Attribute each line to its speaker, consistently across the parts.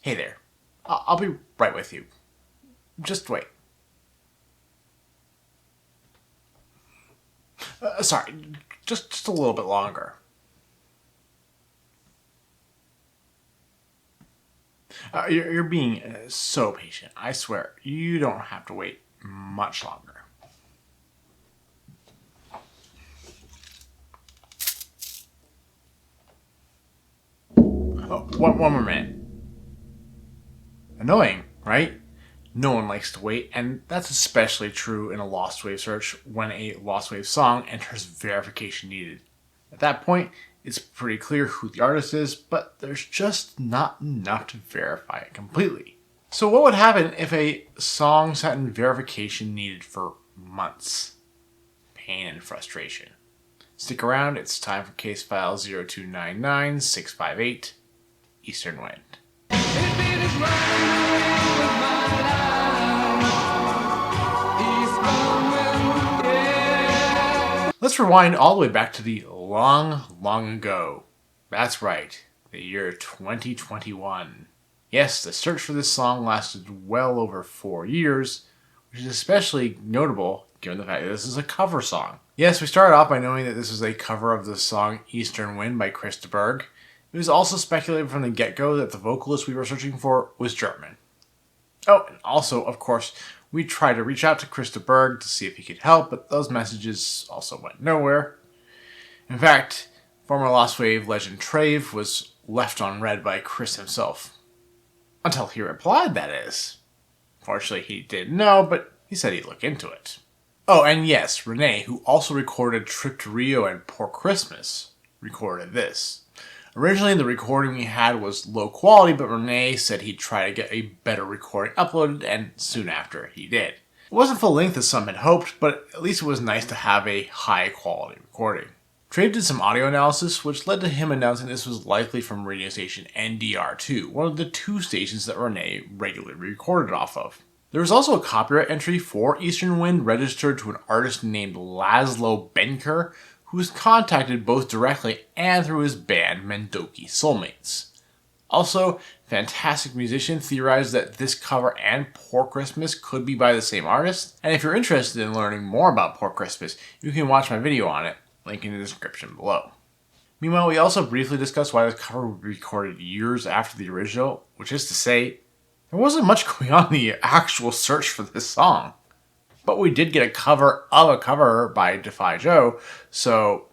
Speaker 1: Hey there. I'll be right with you. Just wait. Sorry, just a little bit longer. You're being so patient. I swear, you don't have to wait much longer. Oh, one more minute. Annoying, right? No one likes to wait, and that's especially true in a Lostwave search when a Lostwave song enters verification needed. At that point, it's pretty clear who the artist is, but there's just not enough to verify it completely. So what would happen if a song sat in verification needed for months? Pain and frustration. Stick around, it's time for case file 0299658, Eastern Wind. Let's rewind all the way back to the long ago. That's right, the year 2021. Yes, the search for this song lasted well over 4 years, which is especially notable given the fact that this is a cover song. Yes, we started off by knowing that this was a cover of the song Eastern Wind by Chris de Burgh. It was also speculated from the get-go that the vocalist we were searching for was German. Oh, and also, of course, we tried to reach out to Chris de Burgh to see if he could help, but those messages also went nowhere. In fact, former Lostwave legend Traiv was left unread by Chris himself. Until he replied, that is. Fortunately, he didn't know, but he said he'd look into it. Oh, and yes, Renee, who also recorded Trip to Rio and Poor Christmas, recorded this. Originally, the recording we had was low quality, but Renee said he'd try to get a better recording uploaded, and soon after, he did. It wasn't full length as some had hoped, but at least it was nice to have a high quality recording. Traiv did some audio analysis, which led to him announcing this was likely from radio station NDR2, one of the 2 stations that Renee regularly recorded off of. There was also a copyright entry for Eastern Wind registered to an artist named Laszlo Benker, who was contacted both directly and through his band Mendoki Soulmates. Also, Fantastic Musician theorized that this cover and Poor Christmas could be by the same artist, and if you're interested in learning more about Poor Christmas, you can watch my video on it, link in the description below. Meanwhile, we also briefly discussed why this cover would be recorded years after the original, which is to say, there wasn't much going on in the actual search for this song. But we did get a cover of a cover by DefyJoe, so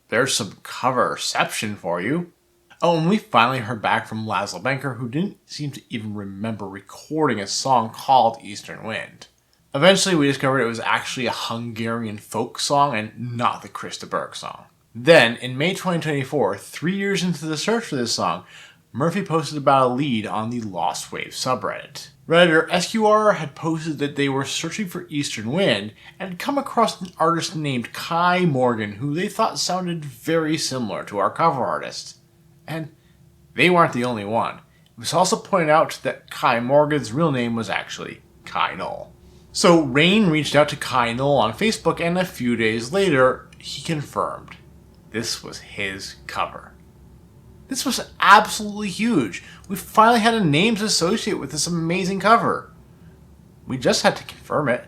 Speaker 1: there's some coverception for you. Oh, and we finally heard back from Laszlo Benker, who didn't seem to even remember recording a song called Eastern Wind. Eventually, we discovered it was actually a Hungarian folk song and not the Chris de Burgh song. Then, in May 2024, 3 years into the search for this song, Murphy posted about a lead on the Lostwave subreddit. Redditor Esquar had posted that they were searching for Eastern Wind and had come across an artist named Kai Morgan who they thought sounded very similar to our cover artist. And they weren't the only one. It was also pointed out that Kai Morgan's real name was actually Kai Noll. So Rain reached out to Kai Noll on Facebook, and a few days later, he confirmed this was his cover. This was absolutely huge. We finally had a name to associate with this amazing cover. We just had to confirm it.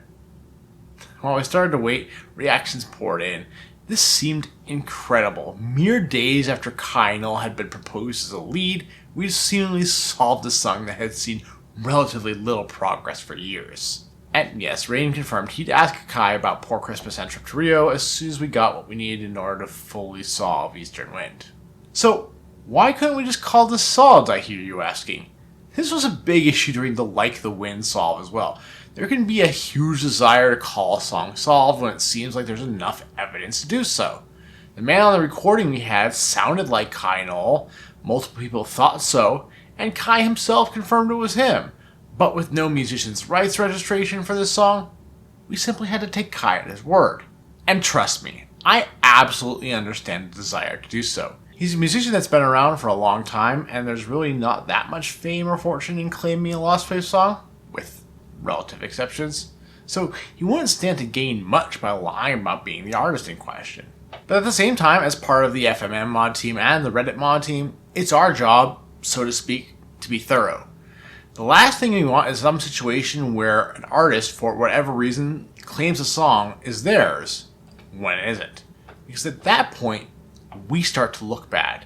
Speaker 1: While we started to wait, reactions poured in. This seemed incredible. Mere days after Kai Noll had been proposed as a lead, we'd seemingly solved a song that had seen relatively little progress for years. And yes, Rain confirmed he'd ask Kai about Poor Christmas and Trip to Rio as soon as we got what we needed in order to fully solve Eastern Wind. So, why couldn't we just call this solved, I hear you asking? This was a big issue during the Like the Wind solve as well. There can be a huge desire to call a song solved when it seems like there's enough evidence to do so. The man on the recording we had sounded like Kai Noll, multiple people thought so, and Kai himself confirmed it was him. But with no musician's rights registration for this song, we simply had to take Kai at his word. And trust me, I absolutely understand the desire to do so. He's a musician that's been around for a long time, and there's really not that much fame or fortune in claiming a Lostwave song, with relative exceptions, so he wouldn't stand to gain much by lying about being the artist in question. But at the same time, as part of the FMM mod team and the Reddit mod team, it's our job, so to speak, to be thorough. The last thing we want is some situation where an artist, for whatever reason, claims a song is theirs when it isn't. Because at that point, we start to look bad.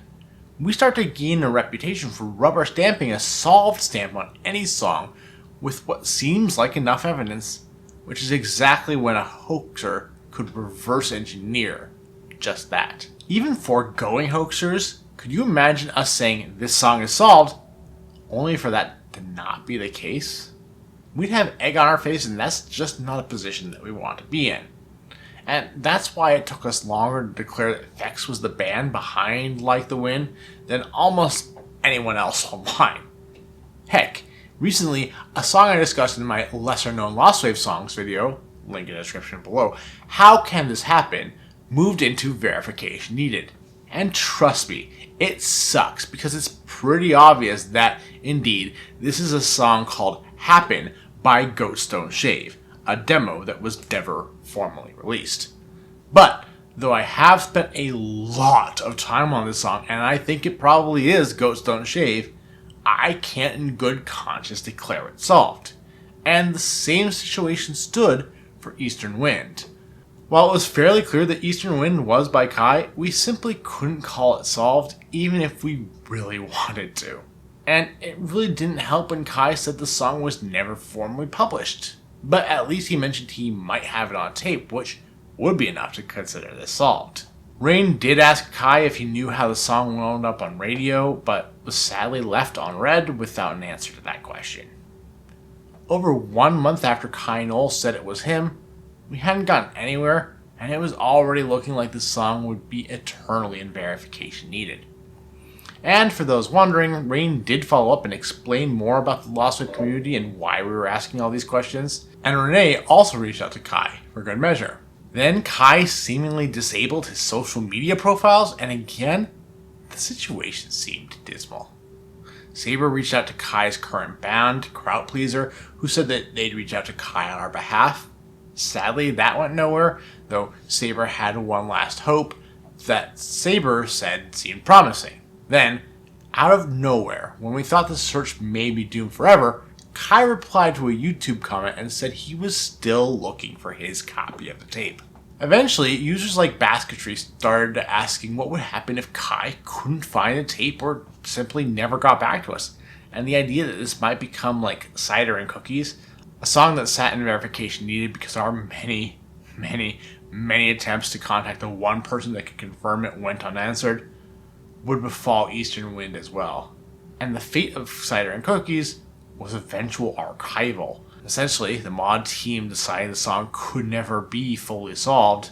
Speaker 1: We start to gain a reputation for rubber stamping a solved stamp on any song with what seems like enough evidence, which is exactly when a hoaxer could reverse engineer just that. Even foregoing hoaxers, could you imagine us saying this song is solved, only for that to not be the case? We'd have egg on our face, and that's just not a position that we want to be in. And that's why it took us longer to declare that Vex was the band behind Like the Wind than almost anyone else online. Heck, recently, a song I discussed in my lesser known Lostwave songs video, link in the description below, How Can This Happen, moved into verification needed. And trust me, it sucks because it's pretty obvious that, indeed, this is a song called Happen by Goatstone Shave, a demo that was never formally released. But, though I have spent a lot of time on this song, and I think it probably is Goatstone Shave, I can't in good conscience declare it solved. And the same situation stood for Eastern Wind. While it was fairly clear that Eastern Wind was by Kai, we simply couldn't call it solved, even if we really wanted to. And it really didn't help when Kai said the song was never formally published. But at least he mentioned he might have it on tape, which would be enough to consider this solved. Rain did ask Kai if he knew how the song wound up on radio, but was sadly left on red without an answer to that question. Over 1 month after Kai and Noll said it was him, we hadn't gotten anywhere, and it was already looking like the song would be eternally in verification needed. And for those wondering, Rain did follow up and explain more about the Lostwave community and why we were asking all these questions, and Renee also reached out to Kai for good measure. Then Kai seemingly disabled his social media profiles, and again, the situation seemed dismal. Saber reached out to Kai's current band, Crowd Pleaser, who said that they'd reach out to Kai on our behalf. Sadly, that went nowhere, though Saber had one last hope that Saber said seemed promising. Then, out of nowhere, when we thought the search may be doomed forever, Kai replied to a YouTube comment and said he was still looking for his copy of the tape. Eventually, users like Basketry started asking what would happen if Kai couldn't find the tape or simply never got back to us, and the idea that this might become like Cider and Cookies, a song that sat in verification needed because our many attempts to contact the one person that could confirm it went unanswered, would befall Eastern Wind as well. And the fate of Cider and Cookies was eventual archival. Essentially, the mod team decided the song could never be fully solved,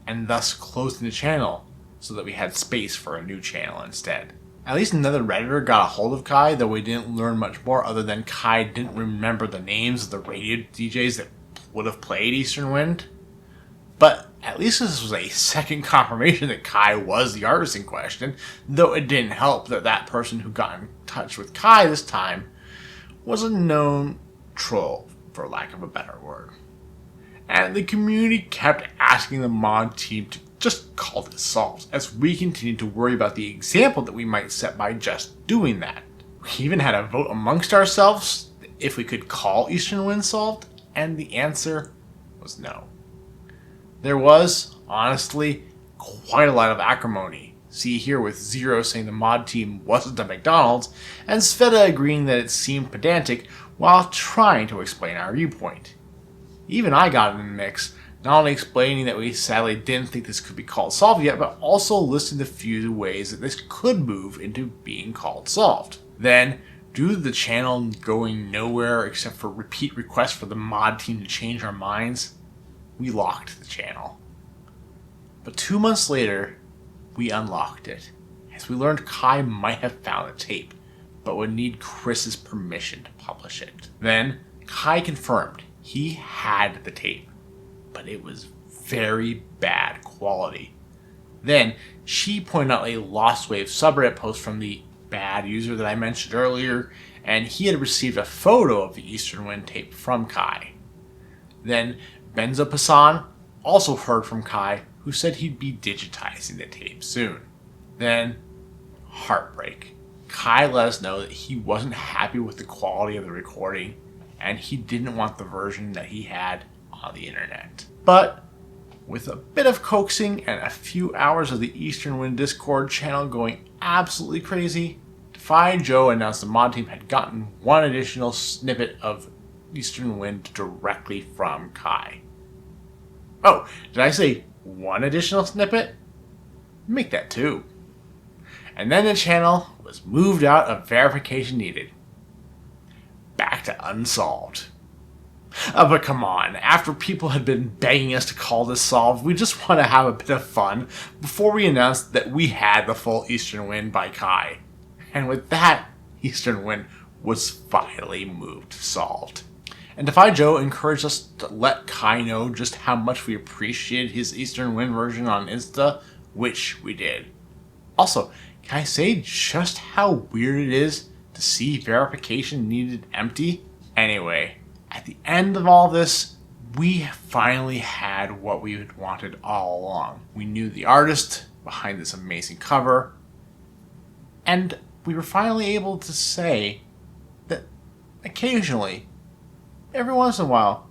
Speaker 1: and thus closing the channel so that we had space for a new channel instead. At least another Redditor got a hold of Kai, though we didn't learn much more other than Kai didn't remember the names of the radio DJs that would have played Eastern Wind. But at least this was a second confirmation that Kai was the artist in question, though it didn't help that that person who got in touch with Kai this time was a known troll, for lack of a better word. And the community kept asking the mod team to just call this solved, as we continued to worry about the example that we might set by just doing that. We even had a vote amongst ourselves if we could call Eastern Wind solved, and the answer was no. There was, honestly, quite a lot of acrimony. See here with Zero saying the mod team wasn't a McDonald's, and Sveta agreeing that it seemed pedantic while trying to explain our viewpoint. Even I got in the mix, not only explaining that we sadly didn't think this could be called solved yet, but also listing the few ways that this could move into being called solved. Then, due to the channel going nowhere except for repeat requests for the mod team to change our minds, we locked the channel. But 2 months later, we unlocked it, as we learned Kai might have found the tape, but would need Chris's permission to publish it. Then, Kai confirmed he had the tape, but it was very bad quality. Then, she pointed out a Lostwave subreddit post from the bad user that I mentioned earlier, and he had received a photo of the Eastern Wind tape from Kai. Then, Bezopasan also heard from Kai, who said he'd be digitizing the tape soon. Then, heartbreak. Kai let us know that he wasn't happy with the quality of the recording, and he didn't want the version that he had on the internet. But with a bit of coaxing and a few hours of the Eastern Wind Discord channel going absolutely crazy, DefyJoe announced the mod team had gotten one additional snippet of Eastern Wind directly from Kai. Oh, did I say one additional snippet? Make that two. And then the channel was moved out of verification needed. Back to unsolved. But come on, after people had been begging us to call this solved, we just want to have a bit of fun before we announced that we had the full Eastern Wind by Kai. And with that, Eastern Wind was finally moved to solved. And DefyJoe encouraged us to let Kai know just how much we appreciated his Eastern Wind version on Insta, which we did. Also, can I say just how weird it is to see verification needed empty? Anyway, at the end of all this, we finally had what we had wanted all along. We knew the artist behind this amazing cover, and we were finally able to say that occasionally, every once in a while,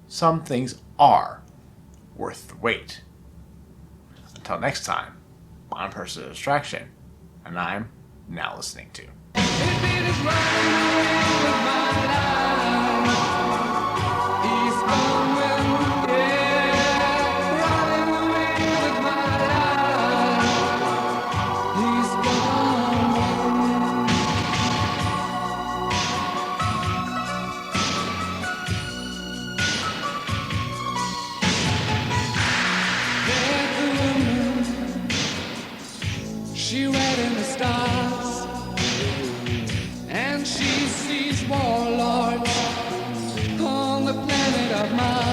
Speaker 1: some things are worth the wait. Until next time, I'm PersonOfDistraction, and I'm now listening to
Speaker 2: She read in the stars, and she sees warlords on the planet of Mars.